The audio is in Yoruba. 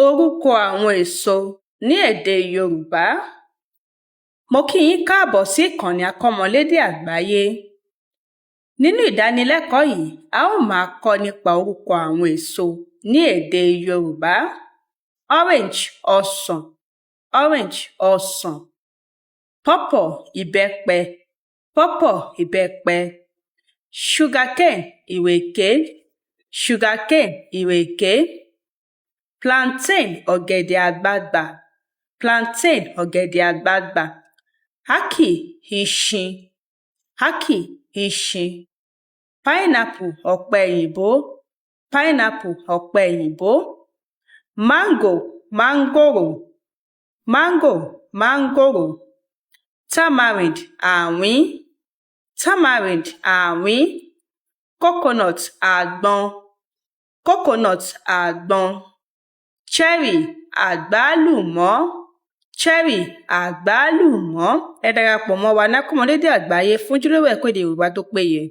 Orúkọ àwọn èso ní èdè Yorùbá. Mo kí yín káàbọ̀ sí ìkànnì Akomolede Agbaye. Nínú ìdánilẹ́kọ̀ọ́ yìí, a ó máa kọ́ nípa orúkọ àwọn èso ní èdè Yorùbá. Orange ọsàn, orange ọsàn. Pawpaw ìbẹ́pẹ, pawpaw ìbẹ́pẹ. Sugarcane ìrèké, sugarcane ìrèké. Plantain ọ̀gẹ̀dẹ̀ àgbagbà, plantain ọ̀gẹ̀dẹ̀ àgbagbà. Ákì ìṣin, ákì ìṣin. Pineapple ọ̀pẹ̀yìnbó, pineapple ọ̀pẹ̀yìnbó. Mango mángòrò, mango mángòrò. Tamarind àwín, tamarind àwín. Coconut àgbọn, coconut àgbọn. Cherry àgbálùmọ́, cherry àgbálùmọ́. Ẹ darapọ̀ mọ́ wa ní Akomolede Agbaye fún ìjíròrò ẹ̀kọ́ èdè Yorùbá tó péye.